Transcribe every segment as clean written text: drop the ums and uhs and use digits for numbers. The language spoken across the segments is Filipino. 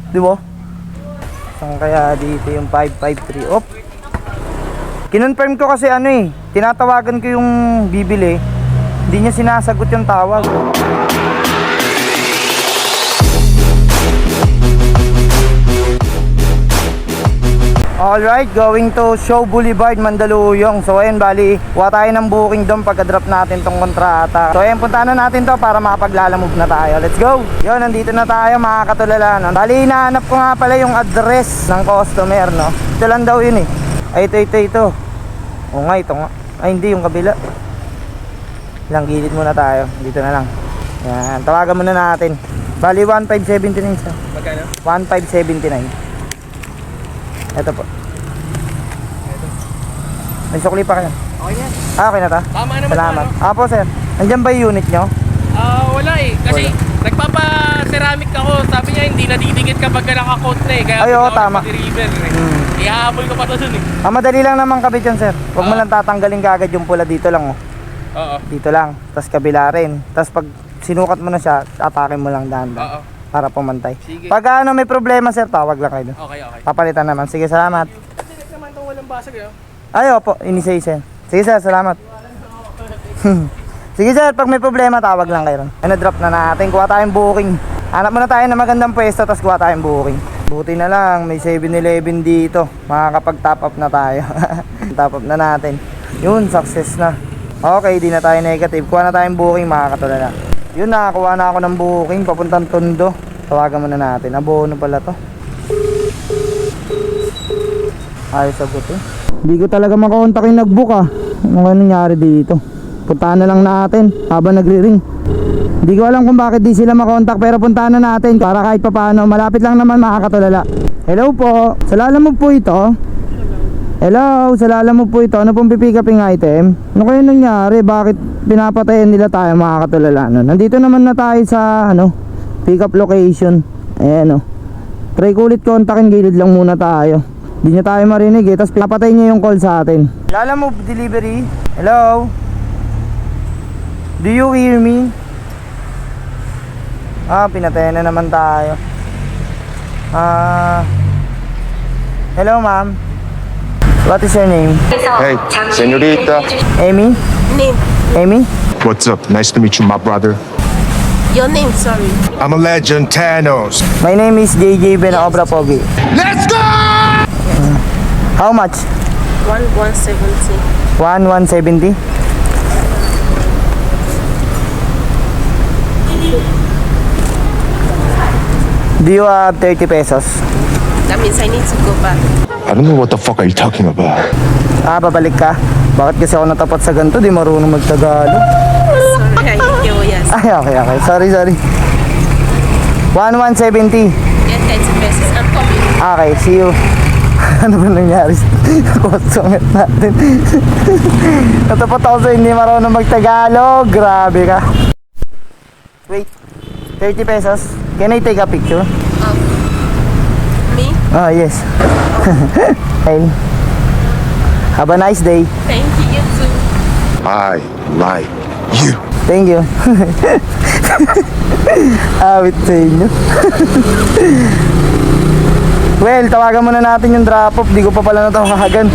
Di ba? Saan kaya dito yung 553? Op! Kinonfirm ko kasi ano eh, tinatawagan ko yung bibili, hindi niya sinasagot yung tawag. Alright, going to Show Boulevard, Mandaluyong. So ayun, bali, kuha tayo ng booking doon pagka-drop natin tong kontrata. So ayun, puntahan na natin to para makapaglalamove na tayo. Let's go! Yun, nandito na tayo mga katulala. No? Bali, hinahanap ko nga pala yung address ng customer, no? Ito lang daw yun eh. Ay, ito. Oo nga, ito nga. Ay, hindi, yung kabila. Lang, gilid muna tayo. Dito na lang. Yan, tawagan muna natin. Bali, 1579 sa. Magkano? 1579. Ito po. May sukli pa kayo? Okay yan. Okay na ta? Tama naman. Salamat. Ano? Apo sir, nandiyan ba yung unit nyo? Wala eh. Kasi nagpapa-ceramic ako. Sabi niya hindi nadidikit kapag naka-coat na eh. Kaya Ay, oo, tama. Deliver eh. Ihahabol ko pa to dun eh. Madali lang naman kabit yan sir. Huwag mo lang tatanggalin kagad yung pula dito lang oh. Oo. Dito lang. Tapos kabila rin. Tapos pag sinukat mo na siya, atake mo lang dahan-dahan. Oo. Para pumantay. Sige. Pag ano may problema sir, tawag lang kayo. Okay. Papalitan naman. Sige, salamat. Kasi naman itong walang basag eh. Ay, opo, inisay sir. Sige sir, salamat. Sige sir, pag may problema, tawag lang kayo. Drop na natin, kuha tayong booking. Hanap muna tayo ng magandang pwesto, tapos kuha tayong booking. Buti na lang, may 7-Eleven dito. Makakapag-top up na tayo. Top up na natin. Yun, success na. Okay, di na tayo negative. Kuha na tayong booking, makakatulala. Yun, nakakuha na ako ng booking, papuntang Tondo. Tawagan muna natin. Abono pala to. Ayos sagot eh. Hindi ko talaga makakontak yung nag-book ah. Ano nangyari dito? Puntahan na lang natin habang nagri-ring. Hindi ko alam kung bakit di sila makontak, pero puntahan na natin para kahit papaano. Malapit lang naman, makakatulala. Hello po, sa Lalamove po ito? Hello, sa Lalamove po ito. Ano pong pipick uping item? Ano kaya nangyari? Bakit pinapatayan nila tayo, makakatulala? No? Nandito naman na tayo sa pick up location. Ayan o. Try ko ulit kontakin, gilid lang muna tayo. Hindi niya tayo marinig eh. Tapos pinapatay niya yung call sa atin. Lalamove delivery. Hello? Do you hear me? Pinatayan na naman tayo. Hello ma'am. What is your name? Hey, señorita. Amy? Name. Amy? What's up? Nice to meet you, my brother. Your name, sorry. I'm a legend, Thanos. My name is JJ Benaobra Pogi. Let's go! How much? 1170. 170? Do you have 30 pesos? That means I need to go back. I don't know what the fuck are you talking about. Babalik ka? Bakit kasi ako natapat sa ganito? Di marunong magtagalog. Sorry, I didn't get what you said. Ay, okay. Sorry. 1170. Get 30 pesos. I'm coming. Okay, see you. Ano ba nangyari sa customer natin? Natapat ako sa hindi marunong magtagalog. Grabe ka. Wait, 30 pesos. Can I take a picture? Me? Yes. Hey. Have a nice day. Thank you, you too. I like you. Thank you. Awit sa inyo. Well, tawagan muna natin yung drop off. Di ko pa pala natawagan.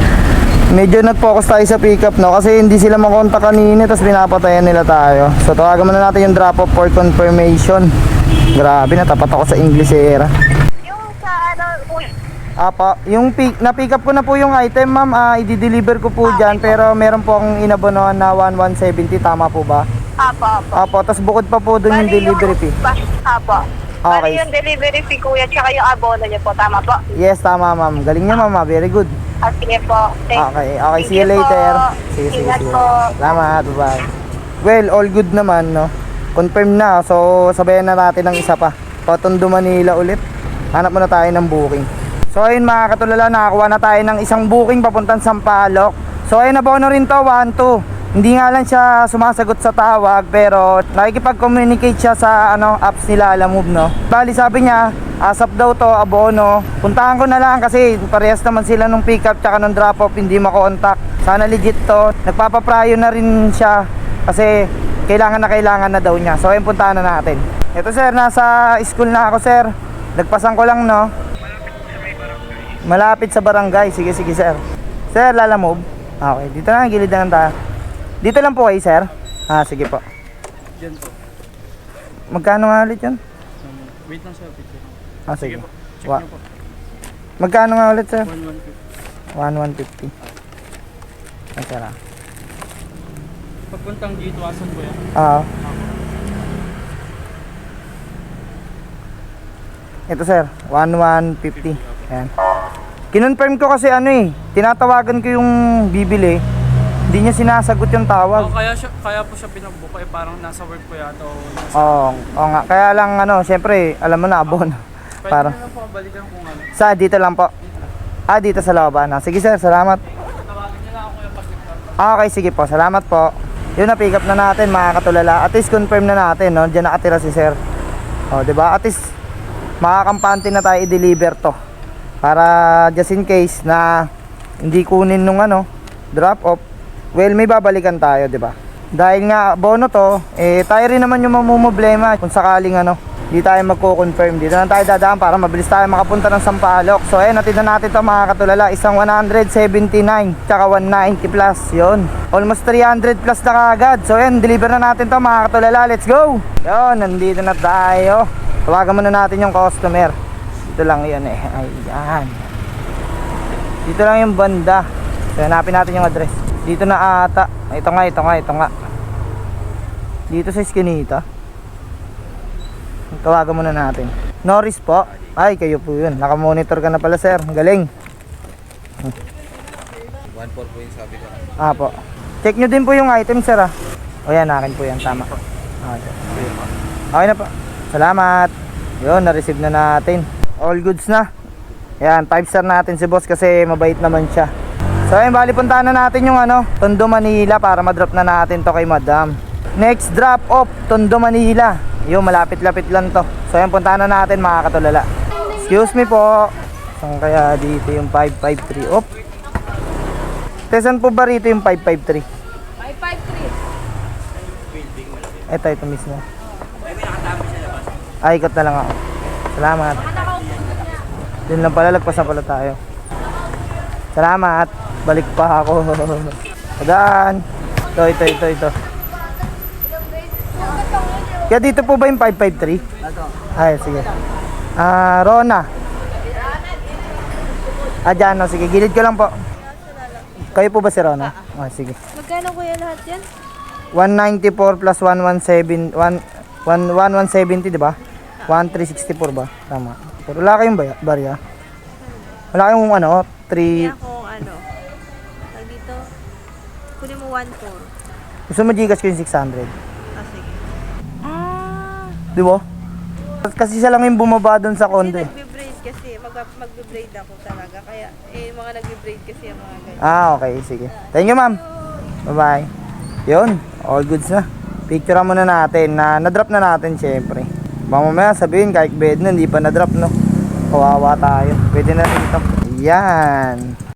Medyo nag-focus tayo sa pick up, no? Kasi hindi sila makontak kanina, tapos pinapatayan nila tayo. So tawagan muna natin yung drop off for confirmation. Grabe, natapat ako sa English era. Yung sa Yung na-pick up ko na po yung item, ma'am. I-deliver ko po dyan, pero meron po akong inabonohan na 1170. Tama po ba? Apo, tapos bukod pa po doon yung delivery fee. Apo. Okay. Bali yung delivery fee, kuya, tsaka yung abono niyo po. Tama po? Yes, tama, ma'am. Galing niya, ma'am. Very good. Sige po. Okay, Thank see you later. Po. Sige. Ingat po. Salamat, bye-bye. Well, all good naman, no? Confirm na. So, sabayan na natin ng isa pa. Tondo, Manila ulit. Hanap muna tayo ng booking. So, ayun mga katulala, nakakuha na tayo ng isang booking papuntang Sampaloc. So, ayun, nabono rin to, 1-2. Hindi nga lang siya sumasagot sa tawag, pero nakikipag-communicate siya sa apps nila, Lalamove, no? Bali, sabi niya, asap daw to, abono. Puntahan ko na lang kasi parehas naman sila nung pick up tsaka nung drop off, hindi makontak. Sana legit to. Nagpapaprayo na rin siya kasi kailangan na daw niya. So ayun, puntahan na natin. Ito sir, nasa school na ako sir. Nagpasan ko lang, no? Malapit sa barangay. Sige, sige, sir. Sir, lalamove. Okay, dito na, gilid na lang tayo. Dito lang po kayo, sir. Sige po. Diyan po. Magkano nga ulit yun? Wait lang sir, picture. Sige. po. Check Wa- nyo po. Magkano nga ulit, sir? 1150. 1,150. Ay, sir, Pagpuntang dito, asan po yan? Ito, sir. 1,150. Ayan. Kinonfirm ko kasi tinatawagan ko yung bibili. Hindi niya sinasagot yung tawag. Kaya po siya pinagbuko parang nasa work po yata o nasa... Oo nga. Kaya lang syempre, alam mo na, abon. Pwede Para. na lang po balikan kung ano. Dito lang po. Dito sa looban. Sige, sir. Salamat. Tawagin niya lang ako yung pag-record. Okay, sige po. Salamat po. Yun, na-pick up na natin, mga katulala. At least confirm na natin, no? Diyan nakatira si sir. Diba? At least makakampante na tayo i-deliver to. Para just in case na hindi kunin nung drop off. Well, may babalikan tayo, 'di ba? Dahil nga bono to, tayo rin naman yung mamumblema kung sakaling hindi tayo magko-confirm. Dito na tayo dadaan para mabilis tayo makapunta ng Sampaloc. So ayun, natin na natin to, mga katulala. Isang 179 tsaka 190 plus, yun. Almost 300 plus na kaagad. So ayun, deliver na natin to, mga katulala. Let's go! Yun, nandito na tayo. Tawagan muna natin yung customer. Dito lang yan Ayan. Dito lang yung banda. So hanapin natin yung address. Dito na ata. Ito nga. Dito sa Eskinita. Tawagan muna natin. Norris po. Ay, kayo po yun. Nakamonitor ka na pala, sir. Galing. 1.4 po yung sabi ko. Po. Check nyo din po yung item, sir. O yan, akin po yan. Tama. Okay na po. Salamat. Yun, na-receive na natin. All goods na. Yan, 5-star natin si boss kasi mabait naman siya. So ayun, bali puntahan na natin yung Tondo, Manila para ma-drop na natin to kay madam. Next drop off, Tondo, Manila. Yung malapit-lapit lang to. So ayun, puntahan na natin, mga katulala. Excuse me po. Saan kaya dito yung 553? Op. Saan po ba rito yung 553? 553. Ito mismo. Ikot na lang ako. Salamat. Yun lang pala, lagpas na pala tayo. Salamat. Balik pa ako. Padaan. Ito. Kaya dito po ba yung 553? Ay, sige. Rona. Dyan, sige. Gilid ko lang po. Kayo po ba si Rona? Sige. Magkano kuya lahat yan? 194 plus 1170, di ba? 1364 ba? Tama. Pero wala kayong barya? Wala kayong 3... Kaya kung dito, kunin mo 1.4. Gusto mo Gcash ko yung 600? Sige. Di ba? Kasi siya lang yung bumaba doon sa condo Kasi nagbe-braid kasi, magbe-braid ako talaga. Kaya, mga nagbe-braid kasi ang mga ganyan. Okay, sige. Thank you, ma'am. Bye-bye. Yun, all goods na. Picture muna natin na na-drop na natin, syempre. Baka mamaya sabihin kahit bed na, hindi pa na-drop, no? Kawawa tayo. Pwede na rin ito. Yan.